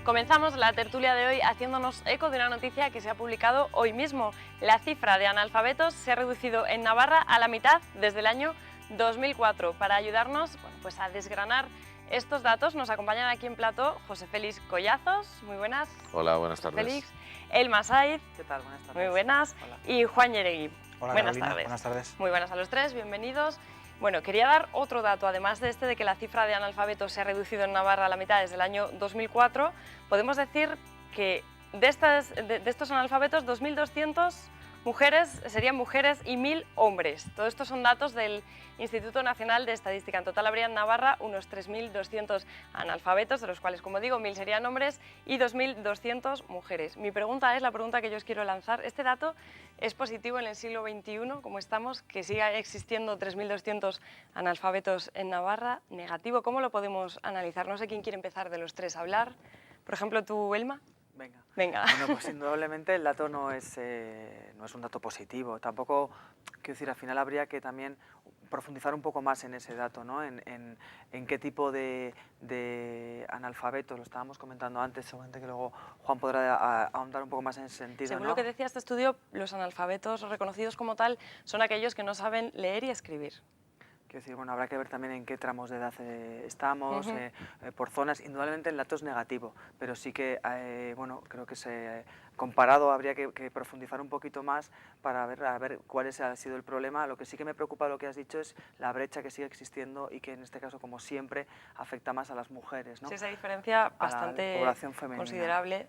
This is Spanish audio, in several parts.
Comenzamos la tertulia de hoy haciéndonos eco de una noticia que se ha publicado hoy mismo. La cifra de analfabetos se ha reducido en Navarra a la mitad desde el año 2004. Para ayudarnos pues a desgranar estos datos nos acompañan aquí en plató José Félix Collazos, muy buenas. Hola, buenas tardes. Félix, Elma Saiz, ¿qué tal? Buenas tardes. muy buenas. Hola. Y Juan Yeregui. Hola, buenas Carolina. tardes. Buenas tardes. Muy buenas a los tres, bienvenidos. Bueno, quería dar otro dato, además de este de que la cifra de analfabetos se ha reducido en Navarra a la mitad desde el año 2004, podemos decir que de estos analfabetos, 2.200 mujeres serían mujeres y 1.000 hombres. Todo esto son datos del Instituto Nacional de Estadística. En total habría en Navarra unos 3.200 analfabetos, de los cuales, como digo, 1.000 serían hombres y 2.200 mujeres. Mi pregunta es la pregunta que yo os quiero lanzar. ¿Este dato es positivo en el siglo XXI, como estamos, que siga existiendo 3.200 analfabetos en Navarra? ¿Negativo? ¿Cómo lo podemos analizar? No sé quién quiere empezar de los tres a hablar. Por ejemplo, tú, Elma. Venga. Bueno, pues indudablemente el dato no es un dato positivo. Tampoco, quiero decir, al final habría que también profundizar un poco más en ese dato, ¿no? En qué tipo de analfabetos, lo estábamos comentando antes, seguramente que luego Juan podrá ahondar un poco más en ese sentido. Según ¿no? lo que decía este estudio, los analfabetos reconocidos como tal son aquellos que no saben leer y escribir. Quiero decir, bueno, habrá que ver también en qué tramos de edad estamos, por zonas. Indudablemente el dato es negativo, pero sí que, bueno, creo que comparado habría que profundizar un poquito más para ver cuál ha sido el problema. Lo que sí que me preocupa lo que has dicho es la brecha que sigue existiendo y que en este caso, como siempre, afecta más a las mujeres, ¿no? Sí, esa diferencia bastante considerable.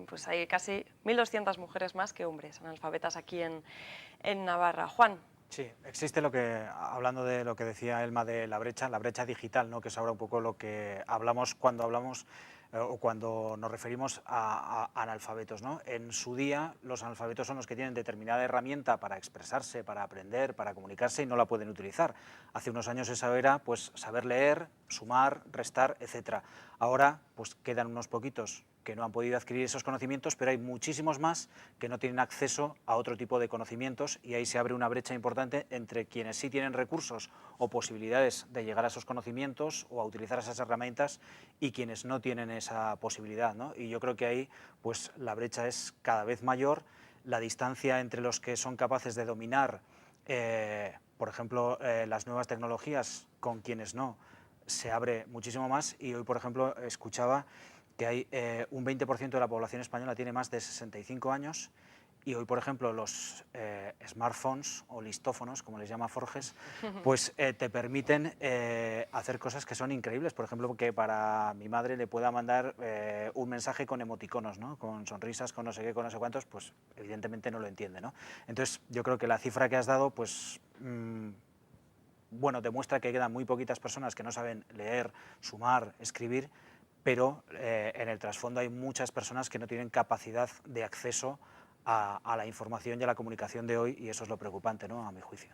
Pues hay casi 1.200 mujeres más que hombres analfabetas aquí en Navarra. Juan. Sí, existe hablando de lo que decía Elma de la brecha digital, ¿no? Que es ahora un poco lo que hablamos cuando o cuando nos referimos a analfabetos, ¿no? En su día, los analfabetos son los que tienen determinada herramienta para expresarse, para aprender, para comunicarse y no la pueden utilizar. Hace unos años esa era pues, saber leer, sumar, restar, etc. Ahora pues, quedan unos poquitos que no han podido adquirir esos conocimientos, pero hay muchísimos más que no tienen acceso a otro tipo de conocimientos y ahí se abre una brecha importante entre quienes sí tienen recursos o posibilidades de llegar a esos conocimientos o a utilizar esas herramientas y quienes no tienen esa posibilidad, ¿no? Y yo creo que ahí pues, la brecha es cada vez mayor, la distancia entre los que son capaces de dominar, por ejemplo, las nuevas tecnologías con quienes no, se abre muchísimo más y hoy, por ejemplo, escuchaba que hay un 20% de la población española tiene más de 65 años y hoy, por ejemplo, los smartphones o listófonos, como les llama Forges, pues te permiten hacer cosas que son increíbles. Por ejemplo, que para mi madre le pueda mandar un mensaje con emoticonos, ¿no? Con sonrisas, con no sé qué, con no sé cuántos, pues evidentemente no lo entiende, ¿no? Entonces, yo creo que la cifra que has dado, pues bueno, demuestra que quedan muy poquitas personas que no saben leer, sumar, escribir, pero en el trasfondo hay muchas personas que no tienen capacidad de acceso a la información y a la comunicación de hoy y eso es lo preocupante, ¿no? A mi juicio.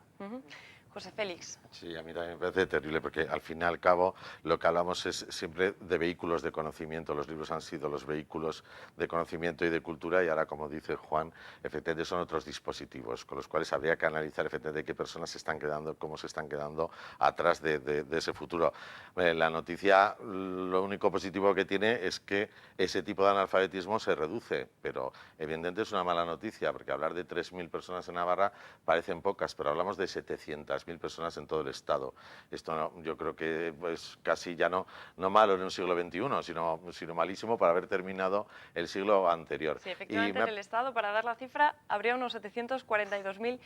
José Félix. Sí, a mí también me parece terrible porque al fin y al cabo lo que hablamos es siempre de vehículos de conocimiento. Los libros han sido los vehículos de conocimiento y de cultura y ahora, como dice Juan, efectivamente son otros dispositivos con los cuales habría que analizar efectivamente qué personas se están quedando, cómo se están quedando atrás de ese futuro. La noticia, lo único positivo que tiene es que ese tipo de analfabetismo se reduce, pero evidentemente es una mala noticia porque hablar de 3.000 personas en Navarra parecen pocas, pero hablamos de 700.000 personas en todo el Estado. Esto no, yo creo que pues casi ya no malo en el siglo XXI, sino malísimo para haber terminado el siglo anterior. Sí, efectivamente, en el Estado, para dar la cifra, habría unos 742.100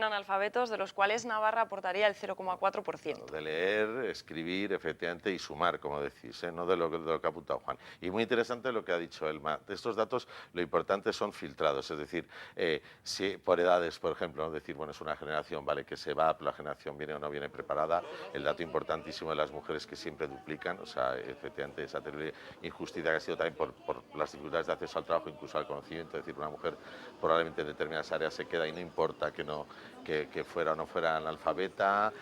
analfabetos, de los cuales Navarra aportaría el 0,4%. De leer, escribir, efectivamente, y sumar, como decís, no de lo que ha apuntado Juan. Y muy interesante lo que ha dicho Elma. De estos datos, lo importante son filtrados, es decir, si por edades, por ejemplo, ¿no? Decir, bueno, es una generación, vale, que se va, la generación viene o no viene preparada, el dato importantísimo de las mujeres que siempre duplican, o sea, efectivamente esa terrible injusticia que ha sido también por las dificultades de acceso al trabajo, incluso al conocimiento, es decir, una mujer probablemente en determinadas áreas se queda y no importa que que fuera o no fuera analfabeta,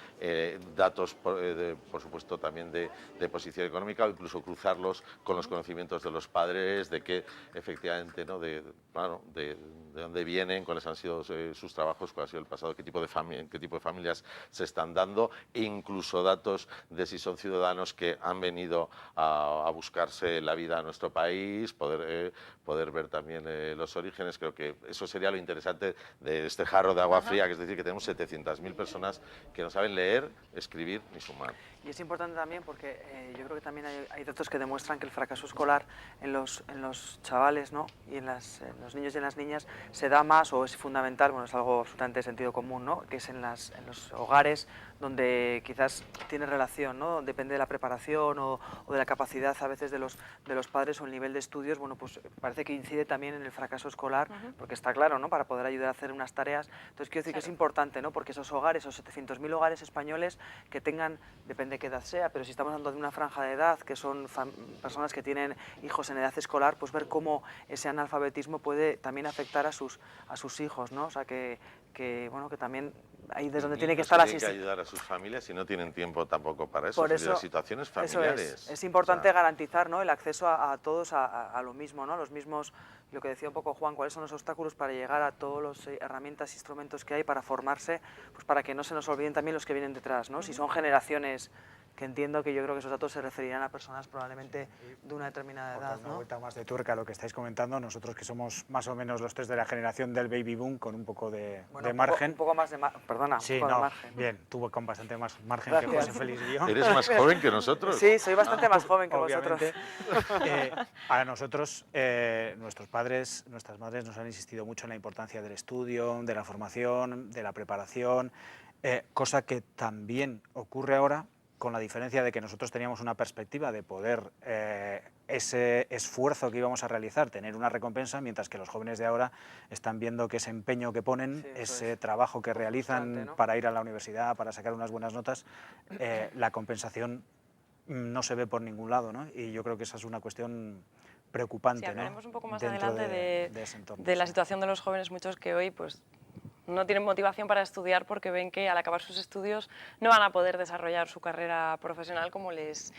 datos, por supuesto, también de posición económica, o incluso cruzarlos con los conocimientos de los padres, de que efectivamente, ¿no? de dónde vienen, cuáles han sido sus trabajos, cuál ha sido el pasado, qué tipo de familias se están dando, e incluso datos de si son ciudadanos que han venido a buscarse la vida a nuestro país, poder ver también los orígenes. Creo que eso sería lo interesante de este jarro de agua fría, que es decir, que tenemos 700.000 personas que no saben leer, escribir ni sumar. Y es importante también porque yo creo que también hay datos que demuestran que el fracaso escolar en los chavales, ¿no? Y en los niños y en las niñas se da más, o es fundamental, bueno, es algo absolutamente de sentido común, ¿no? Que es en los hogares donde quizás tiene relación, ¿no? Depende de la preparación o de la capacidad a veces de los padres o el nivel de estudios, bueno, pues parece que incide también en el fracaso escolar, porque está claro, ¿no? Para poder ayudar a hacer unas tareas. Entonces quiero decir que es importante, ¿no? Porque esos hogares, esos 700.000 hogares españoles que tengan, depende de qué edad sea, pero si estamos hablando de una franja de edad, que son personas que tienen hijos en edad escolar, pues ver cómo ese analfabetismo puede también afectar a sus hijos, ¿no? O sea, que bueno, que también ahí desde donde tiene que estar la tienen que ayudar a sus familias y no tienen tiempo tampoco para eso. Por eso, las situaciones familiares. Es importante garantizar, ¿no? El acceso a todos a lo mismo, ¿no? Los mismos, lo que decía un poco Juan, cuáles son los obstáculos para llegar a todas las herramientas e instrumentos que hay para formarse, pues para que no se nos olviden también los que vienen detrás, ¿no? Si son generaciones, que entiendo que yo creo que esos datos se referirán a personas probablemente de una determinada edad, ¿no? Una vuelta más de tuerca a lo que estáis comentando, nosotros que somos más o menos los tres de la generación del baby boom, con un poco de margen. Un poco más de margen, perdona, sí, un poco de margen. Bien, tuvo con bastante más margen Gracias. que José Félix y yo. ¿Eres más joven que nosotros? Sí, soy bastante más joven que vosotros. A nosotros, nuestros padres, nuestras madres nos han insistido mucho en la importancia del estudio, de la formación, de la preparación, cosa que también ocurre ahora, con la diferencia de que nosotros teníamos una perspectiva de poder ese esfuerzo que íbamos a realizar, tener una recompensa, mientras que los jóvenes de ahora están viendo que ese empeño que ponen, sí, ese trabajo que realizan, ¿no? Para ir a la universidad, para sacar unas buenas notas, la compensación no se ve por ningún lado, ¿no? Y yo creo que esa es una cuestión preocupante, sí, hablaremos, ¿no? Un poco más dentro adelante de ese entorno, de la situación de los jóvenes, muchos que hoy pues no tienen motivación para estudiar porque ven que al acabar sus estudios no van a poder desarrollar su carrera profesional como les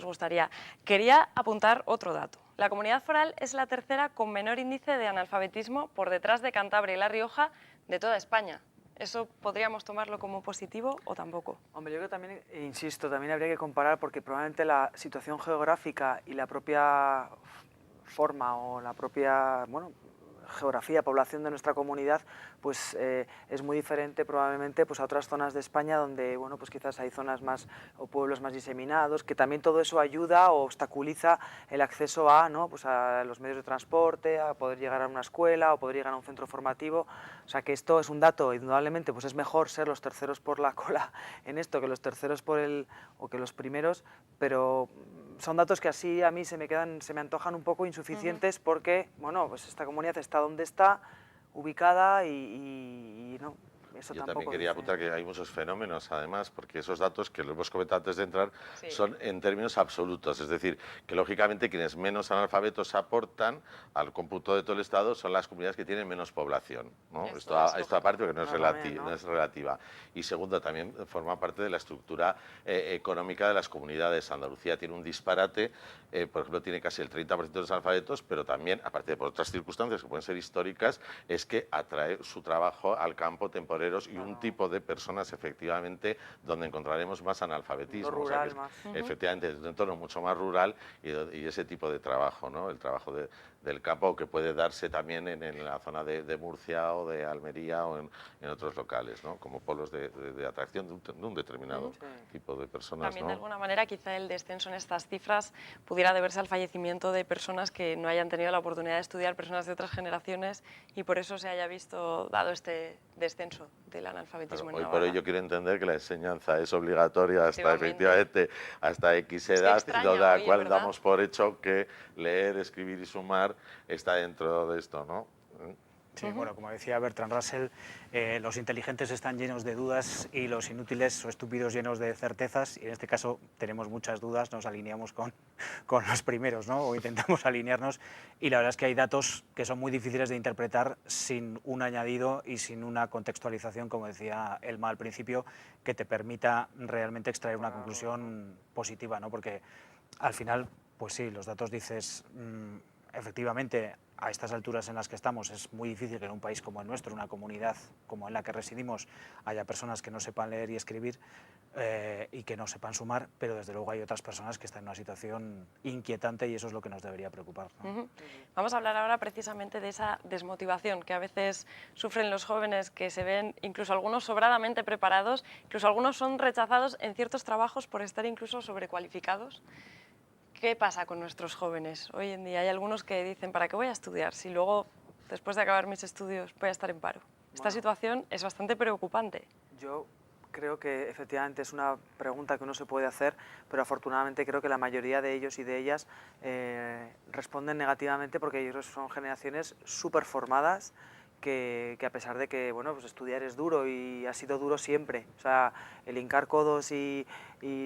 gustaría. Quería apuntar otro dato. La Comunidad Foral es la tercera con menor índice de analfabetismo por detrás de Cantabria y La Rioja de toda España. ¿Eso podríamos tomarlo como positivo o tampoco? Hombre, yo creo que también, insisto, también habría que comparar porque probablemente la situación geográfica y la propia forma o la propia, bueno, geografía, población de nuestra comunidad, pues es muy diferente probablemente pues a otras zonas de España donde, bueno, pues quizás hay zonas más o pueblos más diseminados, que también todo eso ayuda o obstaculiza el acceso a, ¿no? Pues a los medios de transporte, a poder llegar a una escuela o poder llegar a un centro formativo. O sea que esto es un dato, indudablemente, pues es mejor ser los terceros por la cola en esto que los terceros o que los primeros, pero son datos que así a mí se me antojan un poco insuficientes porque, bueno, pues esta comunidad está donde está, ubicada y no, eso yo tampoco también quería apuntar que hay muchos fenómenos, además, porque esos datos que lo hemos comentado antes de entrar son en términos absolutos, es decir, que lógicamente quienes menos analfabetos aportan al cómputo de todo el Estado son las comunidades que tienen menos población, ¿no? Esto aparte porque no es relativa. Y segundo, también forma parte de la estructura económica de las comunidades. Andalucía tiene un disparate, por ejemplo, tiene casi el 30% de los analfabetos, pero también, aparte de por otras circunstancias que pueden ser históricas, es que atrae su trabajo al campo temporero y un tipo de personas efectivamente donde encontraremos más analfabetismo. Rural, o sea que efectivamente, es un entorno mucho más rural y ese tipo de trabajo, ¿no? El trabajo del campo que puede darse también en la zona de Murcia o de Almería o en otros locales, ¿no? Como polos de atracción de un determinado tipo de personas. También, ¿no? de alguna manera, quizá el descenso en estas cifras pudiera deberse al fallecimiento de personas que no hayan tenido la oportunidad de estudiar, personas de otras generaciones, y por eso se haya visto dado este descenso del analfabetismo. Hoy por hoy yo quiero entender que la enseñanza es obligatoria hasta efectivamente hasta X edad, de la cual damos por hecho que leer, escribir y sumar está dentro de esto, ¿no? Sí, bueno, como decía Bertrand Russell, los inteligentes están llenos de dudas y los inútiles o estúpidos llenos de certezas, y en este caso tenemos muchas dudas, nos alineamos con los primeros, ¿no? O intentamos alinearnos, y la verdad es que hay datos que son muy difíciles de interpretar sin un añadido y sin una contextualización, como decía Elma al principio, que te permita realmente extraer una conclusión positiva, ¿no? Porque al final, pues sí, los datos dices, efectivamente, a estas alturas en las que estamos es muy difícil que en un país como el nuestro, una comunidad como en la que residimos, haya personas que no sepan leer y escribir y que no sepan sumar, pero desde luego hay otras personas que están en una situación inquietante y eso es lo que nos debería preocupar, ¿no? Vamos a hablar ahora precisamente de esa desmotivación que a veces sufren los jóvenes, que se ven incluso algunos sobradamente preparados, incluso algunos son rechazados en ciertos trabajos por estar incluso sobrecualificados. ¿Qué pasa con nuestros jóvenes hoy en día? Hay algunos que dicen, ¿para qué voy a estudiar si luego, después de acabar mis estudios, voy a estar en paro? Esta situación es bastante preocupante. Yo creo que efectivamente es una pregunta que uno se puede hacer, pero afortunadamente creo que la mayoría de ellos y de ellas responden negativamente porque ellos son generaciones súper formadas, que a pesar de que bueno, pues estudiar es duro y ha sido duro siempre, o sea, el hincar codos y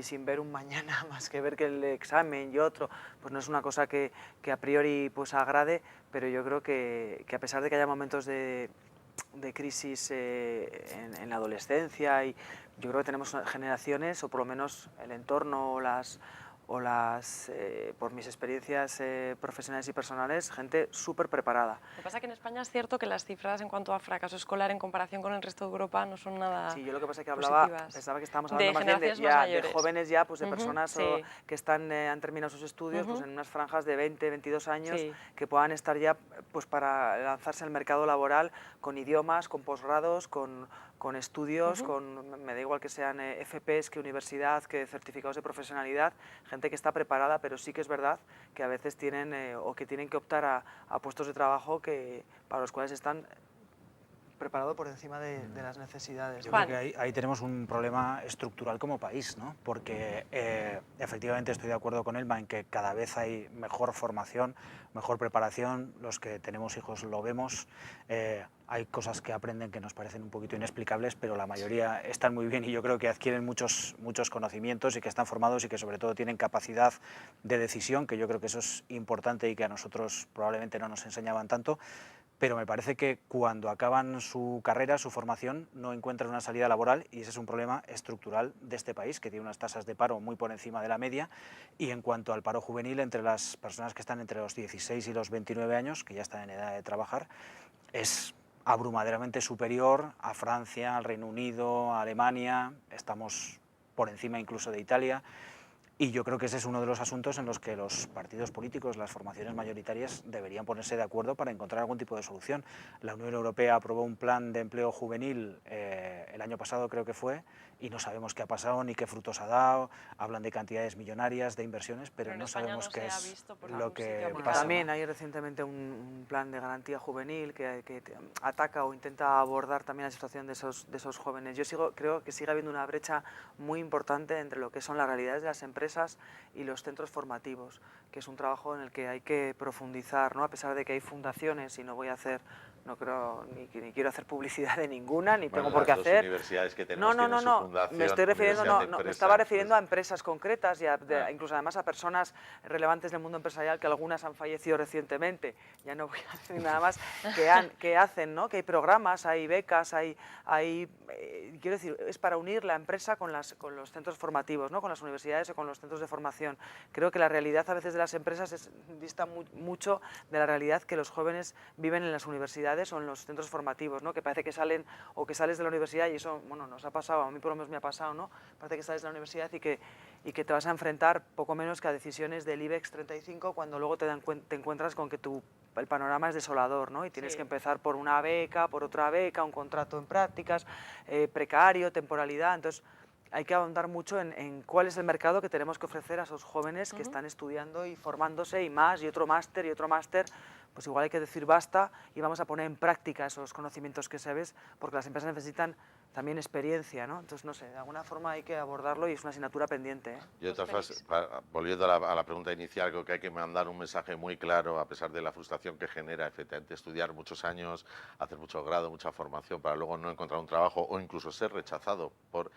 sin ver un mañana más que ver que el examen y otro, pues no es una cosa que a priori pues agrade, pero yo creo que a pesar de que haya momentos de crisis en la adolescencia, y yo creo que tenemos generaciones, o por lo menos el entorno o las por mis experiencias profesionales y personales, gente súper preparada. Lo que pasa es que en España es cierto que las cifras en cuanto a fracaso escolar en comparación con el resto de Europa no son nada Sí, yo lo que pasa es que positivas. pensaba que estábamos hablando más bien de jóvenes ya, pues de personas sí. que han terminado sus estudios pues en unas franjas de 20, 22 años, Sí. que puedan estar ya pues para lanzarse al mercado laboral con idiomas, con posgrados, con estudios, me da igual que sean FPs, que universidad, que certificados de profesionalidad, gente que está preparada, pero sí que es verdad que a veces tienen o que tienen que optar a puestos de trabajo para los cuales están preparados por encima de las necesidades. Yo creo que ahí tenemos un problema estructural como país, ¿no? Porque efectivamente estoy de acuerdo con Elma en que cada vez hay mejor formación, mejor preparación, los que tenemos hijos lo vemos, hay cosas que aprenden que nos parecen un poquito inexplicables, pero la mayoría están muy bien y yo creo que adquieren muchos conocimientos y que están formados y que sobre todo tienen capacidad de decisión, que yo creo que eso es importante y que a nosotros probablemente no nos enseñaban tanto. Pero me parece que cuando acaban su carrera, su formación, no encuentran una salida laboral y ese es un problema estructural de este país, que tiene unas tasas de paro muy por encima de la media, y en cuanto al paro juvenil, entre las personas que están entre los 16 y los 29 años, que ya están en edad de trabajar, es abrumadoramente superior a Francia, al Reino Unido, a Alemania, estamos por encima incluso de Italia. Y yo creo que ese es uno de los asuntos en los que los partidos políticos, las formaciones mayoritarias, deberían ponerse de acuerdo para encontrar algún tipo de solución. La Unión Europea aprobó un plan de empleo juvenil el año pasado, creo que fue, y no sabemos qué ha pasado ni qué frutos ha dado. Hablan de cantidades millonarias de inversiones, pero no sabemos qué es lo que pasa. También hay recientemente un plan de garantía juvenil que ataca o intenta abordar también la situación de esos jóvenes. Yo creo que sigue habiendo una brecha muy importante entre lo que son las realidades de las empresas y los centros formativos, que es un trabajo en el que hay que profundizar, ¿no? A pesar de que hay fundaciones, y no creo ni quiero hacer publicidad de ninguna, ni tengo por qué hacer. Universidades que tenemos No, me estoy refiriendo, me estaba refiriendo a empresas concretas y incluso además a personas relevantes del mundo empresarial, que algunas han fallecido recientemente, ya no voy a decir nada más, que hacen, ¿no? Que hay programas, hay becas, quiero decir, es para unir la empresa con los centros formativos, ¿no? Con las universidades o con los centros de formación. Creo que la realidad a veces de las empresas dista mucho de la realidad que los jóvenes viven en las universidades o en los centros formativos, ¿no? Que parece que sales de la universidad, y eso, bueno, nos ha pasado, a mí por lo menos me ha pasado, ¿no? Parece que sales de la universidad y que te vas a enfrentar poco menos que a decisiones del IBEX 35, cuando luego te encuentras con que el panorama es desolador, ¿no? Y tienes que empezar por una beca, por otra beca, un contrato en prácticas, precario, temporalidad. Entonces hay que ahondar mucho en cuál es el mercado que tenemos que ofrecer a esos jóvenes que están estudiando y formándose, y otro máster, pues igual hay que decir basta y vamos a poner en práctica esos conocimientos que sabes, porque las empresas necesitan también experiencia, ¿no? Entonces, no sé, de alguna forma hay que abordarlo y es una asignatura pendiente, ¿eh? Yo, de todas formas, volviendo a la pregunta inicial, creo que hay que mandar un mensaje muy claro, a pesar de la frustración que genera, efectivamente, estudiar muchos años, hacer mucho grado, mucha formación, para luego no encontrar un trabajo o incluso ser rechazado por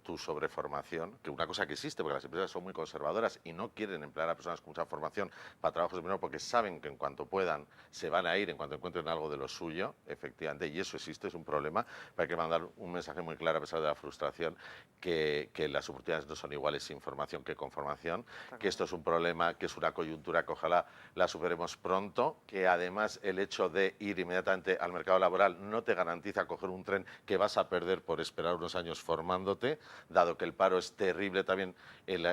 tu sobreformación, que una cosa que existe, porque las empresas son muy conservadoras y no quieren emplear a personas con mucha formación para trabajos de menor, porque saben que en cuanto puedan se van a ir en cuanto encuentren algo de lo suyo, efectivamente, y eso existe, es un problema, pero hay que mandar un mensaje muy claro, a pesar de la frustración, que las oportunidades no son iguales sin formación que con formación, que esto es un problema, que es una coyuntura que ojalá la superemos pronto, que además el hecho de ir inmediatamente al mercado laboral no te garantiza coger un tren que vas a perder por esperar unos años formándote, dado que el paro es terrible también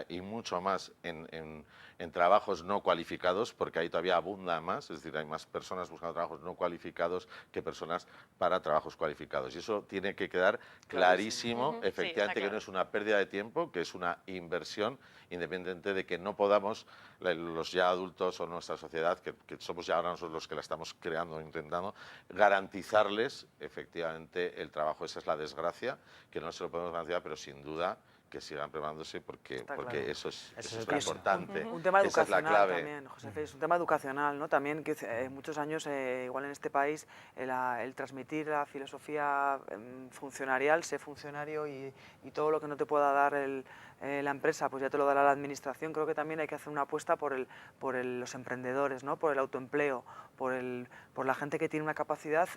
y mucho más en trabajos no cualificados, porque ahí todavía abunda más, es decir, hay más personas buscando trabajos no cualificados que personas para trabajos cualificados. Y eso tiene que quedar clarísimo, efectivamente, que no es una pérdida de tiempo, que es una inversión, independientemente de que no podamos, los ya adultos o nuestra sociedad, que somos ya ahora nosotros los que la estamos creando, intentando, garantizarles efectivamente el trabajo. Esa es la desgracia, que no se lo podemos garantizar, pero sin duda que sigan preparándose porque Claro. eso es Oye, importante. un tema Esa es la educacional clave. también, José Félix, un tema educacional, ¿no? También que muchos años, igual en este país, el transmitir la filosofía funcionarial, ser funcionario y todo lo que no te pueda dar la empresa, pues ya te lo dará la administración. Creo que también hay que hacer una apuesta por los emprendedores, ¿no? Por el autoempleo, por la gente que tiene una capacidad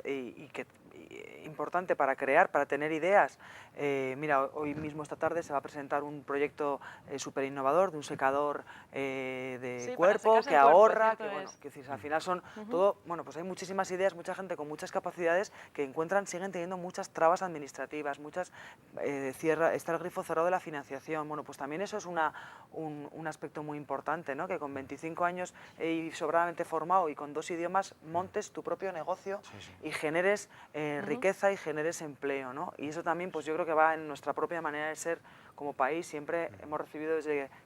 importante para crear, para tener ideas. Mira, hoy mismo esta tarde se va a presentar un proyecto súper innovador de un secador de cuerpo que ahorra, que bueno, que al final son todo, bueno, pues hay muchísimas ideas, mucha gente con muchas capacidades que siguen teniendo muchas trabas administrativas, está el grifo cerrado de la financiación. Bueno, pues también eso es un aspecto muy importante, ¿no? Que con 25 años y sobradamente formado y con 2 idiomas montes tu propio negocio y generes riqueza y generes empleo, ¿no? Y eso también, pues yo creo que va en nuestra propia manera de ser como país. Siempre hemos recibido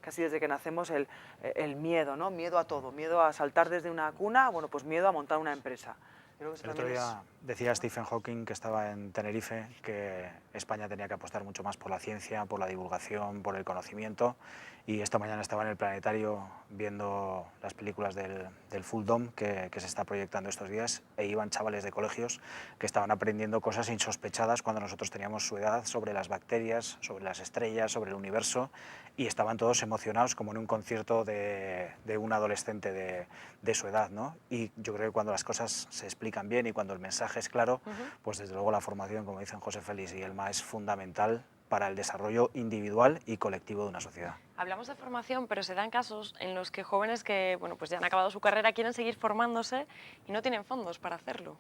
casi desde que nacemos el miedo, ¿no? Miedo a todo, miedo a saltar desde una cuna, bueno, pues miedo a montar una empresa. Creo que el otro día decía Stephen Hawking, que estaba en Tenerife, que España tenía que apostar mucho más por la ciencia, por la divulgación, por el conocimiento, y esta mañana estaba en el planetario viendo las películas del Full Dome que se está proyectando estos días, e iban chavales de colegios que estaban aprendiendo cosas insospechadas cuando nosotros teníamos su edad, sobre las bacterias, sobre las estrellas, sobre el universo, y estaban todos emocionados como en un concierto de un adolescente de su edad, ¿no? Y yo creo que cuando las cosas se explican bien y cuando el mensaje es claro, pues desde luego la formación, como dicen José Félix y Elma, es fundamental para el desarrollo individual y colectivo de una sociedad. Hablamos de formación, pero se dan casos en los que jóvenes que bueno, pues ya han acabado su carrera quieren seguir formándose y no tienen fondos para hacerlo.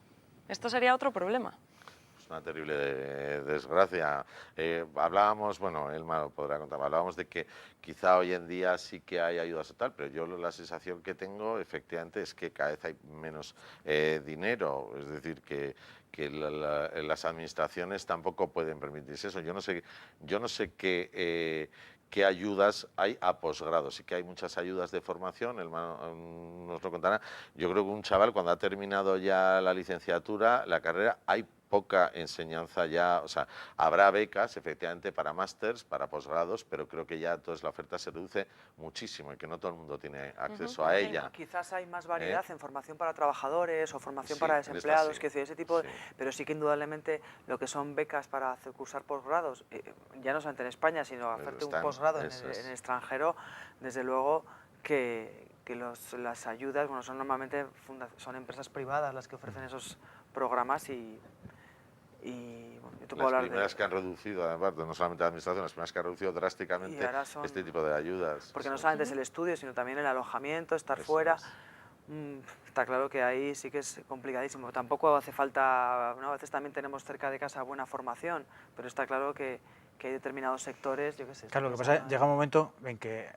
Esto sería otro problema. Una terrible desgracia. Hablábamos, bueno, Elma lo podrá contar, hablábamos de que quizá hoy en día sí que hay ayudas o tal, pero yo la sensación que tengo efectivamente es que cada vez hay menos dinero, es decir, que las administraciones tampoco pueden permitirse eso. Yo no sé qué ayudas hay a posgrado. Sí que hay muchas ayudas de formación, nos lo contará. Yo creo que un chaval cuando ha terminado ya la licenciatura, la carrera, hay poca enseñanza ya, o sea, habrá becas efectivamente para másters, para posgrados, pero creo que ya entonces la oferta se reduce muchísimo y que no todo el mundo tiene acceso a ella. Quizás hay más variedad en formación para trabajadores o formación para desempleados, que ese tipo de, pero sí que indudablemente lo que son becas para cursar posgrados, ya no solamente en España, sino hacerte un posgrado en el extranjero, desde luego que las ayudas, bueno, son normalmente son empresas privadas las que ofrecen esos programas y bueno, yo te puedo las primeras que han reducido, además, no solamente la administración, las primeras que han reducido drásticamente este tipo de ayudas. Porque no solamente es el estudio, sino también el alojamiento, estar fuera. Está claro que ahí sí que es complicadísimo. Tampoco hace falta, ¿no? A veces también tenemos cerca de casa buena formación, pero está claro que hay determinados sectores, yo qué sé. Claro, lo que pasa es que llega un momento en que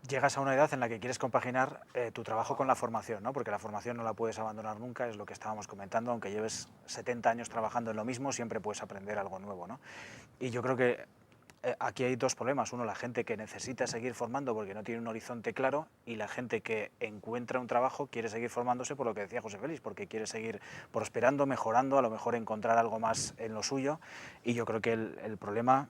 llegas a una edad en la que quieres compaginar tu trabajo con la formación, ¿no? Porque la formación no la puedes abandonar nunca, es lo que estábamos comentando, aunque lleves 70 años trabajando en lo mismo, siempre puedes aprender algo nuevo, ¿no? Y yo creo que aquí hay dos problemas. Uno, la gente que necesita seguir formando porque no tiene un horizonte claro, y la gente que encuentra un trabajo quiere seguir formándose por lo que decía José Félix, porque quiere seguir prosperando, mejorando, a lo mejor encontrar algo más en lo suyo. Y yo creo que el problema,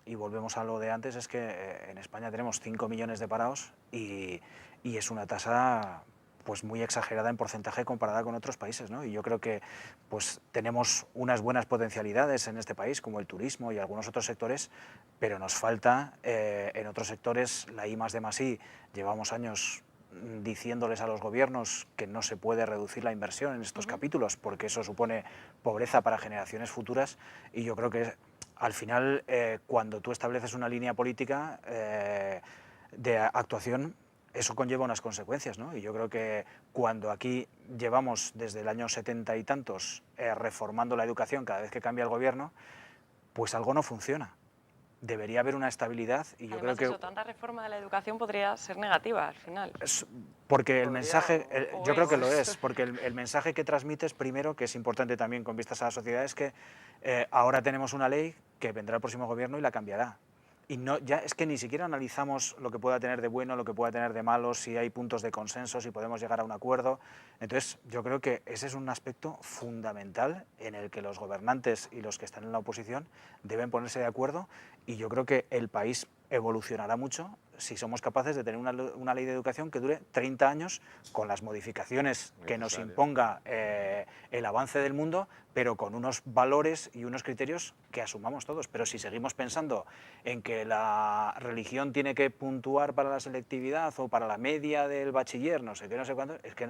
y volvemos a lo de antes, es que en España tenemos 5 millones de parados y es una tasa pues muy exagerada en porcentaje comparada con otros países, ¿no? Y yo creo que pues tenemos unas buenas potencialidades en este país, como el turismo y algunos otros sectores, pero nos falta en otros sectores la I+D+I. Llevamos años diciéndoles a los gobiernos que no se puede reducir la inversión en estos capítulos porque eso supone pobreza para generaciones futuras, y yo creo que al final cuando tú estableces una línea política de actuación, eso conlleva unas consecuencias, ¿no? Y yo creo que cuando aquí llevamos desde el año 70 y tantos reformando la educación cada vez que cambia el gobierno, pues algo no funciona. Debería haber una estabilidad y yo Además, creo que... tanta reforma de la educación podría ser negativa al final. Porque el mensaje, yo creo que lo es, porque el mensaje que transmites primero, que es importante también con vistas a la sociedad, es que ahora tenemos una ley que vendrá el próximo gobierno y la cambiará. Y no, ya es que ni siquiera analizamos lo que pueda tener de bueno, lo que pueda tener de malo, si hay puntos de consenso, si podemos llegar a un acuerdo. Entonces, yo creo que ese es un aspecto fundamental en el que los gobernantes y los que están en la oposición deben ponerse de acuerdo, y yo creo que el país evolucionará mucho si somos capaces de tener una ley de educación que dure 30 años con las modificaciones que nos imponga el avance del mundo, pero con unos valores y unos criterios que asumamos todos. Pero si seguimos pensando en que la religión tiene que puntuar para la selectividad o para la media del bachiller, no sé qué, no sé cuánto, es que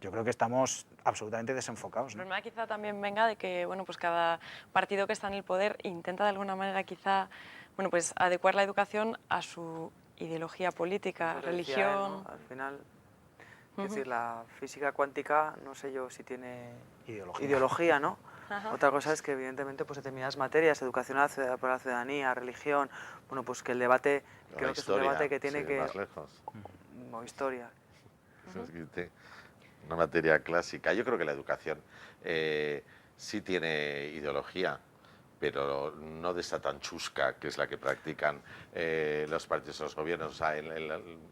yo creo que estamos absolutamente desenfocados, ¿no? El problema quizá también venga de que bueno, pues cada partido que está en el poder intenta de alguna manera quizá bueno, pues adecuar la educación a su ideología política, religión. Al final, es decir, la física cuántica, no sé yo si tiene ideología, ¿no? Otra cosa es que evidentemente pues determinadas materias, educación para la ciudadanía, religión, bueno, pues que el debate, creo que es un debate que tiene que... Más lejos. O historia. Una materia clásica. Yo creo que la educación sí tiene ideología, pero no de esa tan chusca que es la que practican los partidos, los gobiernos, o sea,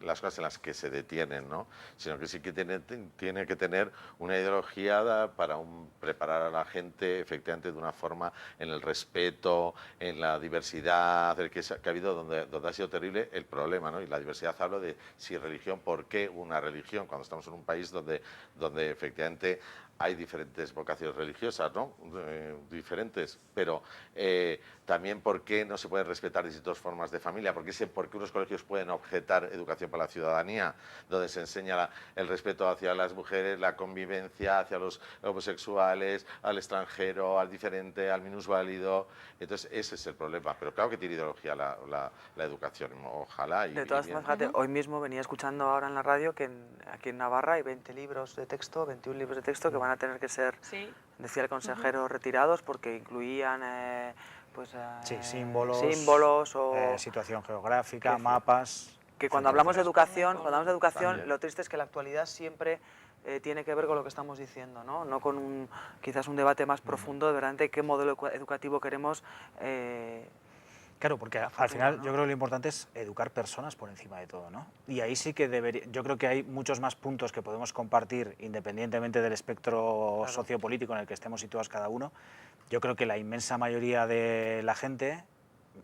las cosas en las que se detienen, ¿no? Sino que sí que tiene que tener una ideología para preparar a la gente efectivamente de una forma en el respeto, en la diversidad, que ha habido donde ha sido terrible el problema, ¿no? Y la diversidad, hablo de si religión, ¿por qué una religión? Cuando estamos en un país donde efectivamente hay diferentes vocaciones religiosas, ¿no? Diferentes, pero también por qué no se pueden respetar distintas formas de familia, por qué unos colegios pueden objetar educación para la ciudadanía, donde se enseña el respeto hacia las mujeres, la convivencia hacia los homosexuales, al extranjero, al diferente, al minusválido. Entonces ese es el problema, pero claro que tiene ideología la educación, ojalá. De todas formas, fíjate, hoy mismo venía escuchando ahora en la radio que aquí en Navarra hay 21 libros de texto que van a tener que ser, decía el consejero, retirados porque incluían símbolos o situación geográfica, mapas. Que cuando hablamos de educación, lo triste es que la actualidad siempre tiene que ver con lo que estamos diciendo, no con quizás un debate más profundo de verdad qué modelo educativo queremos. Claro, porque al final, ¿no? Yo creo que lo importante es educar personas por encima de todo, ¿no? Y ahí sí que yo creo que hay muchos más puntos que podemos compartir independientemente del espectro sociopolítico en el que estemos situados cada uno. Yo creo que la inmensa mayoría de la gente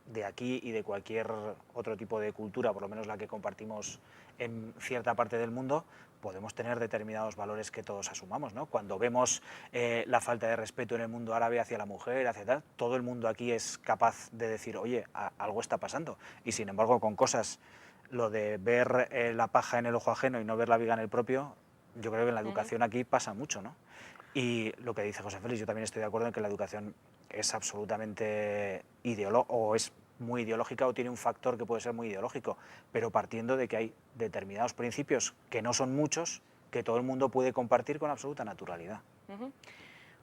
de aquí y de cualquier otro tipo de cultura, por lo menos la que compartimos en cierta parte del mundo, podemos tener determinados valores que todos asumamos, ¿no? Cuando vemos la falta de respeto en el mundo árabe hacia la mujer, hacia tal, todo el mundo aquí es capaz de decir, oye, algo está pasando. Y sin embargo, con cosas, lo de ver la paja en el ojo ajeno y no ver la viga en el propio, yo creo que en la educación aquí pasa mucho, ¿no? Y lo que dice José Félix, yo también estoy de acuerdo en que la educación es absolutamente es muy ideológica o tiene un factor que puede ser muy ideológico, pero partiendo de que hay determinados principios, que no son muchos, que todo el mundo puede compartir con absoluta naturalidad.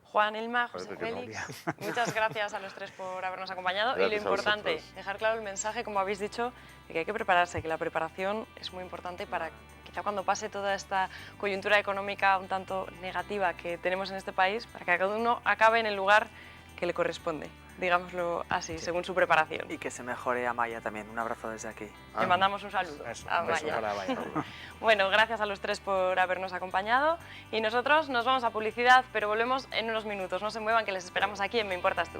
Juan, Ilma, José Félix, muchas gracias a los tres por habernos acompañado. Gracias. Y lo importante, dejar claro el mensaje, como habéis dicho, de que hay que prepararse, que la preparación es muy importante para quizá cuando pase toda esta coyuntura económica un tanto negativa que tenemos en este país, para que cada uno acabe en el lugar que le corresponde. digámoslo así, según su preparación. Y que se mejore Amaya también. Un abrazo desde aquí. Le mandamos un saludo a Un beso Amaya. para Amaya. Bueno, gracias a los tres por habernos acompañado y nosotros nos vamos a publicidad, pero volvemos en unos minutos. No se muevan, que les esperamos aquí en Me Importas Tú.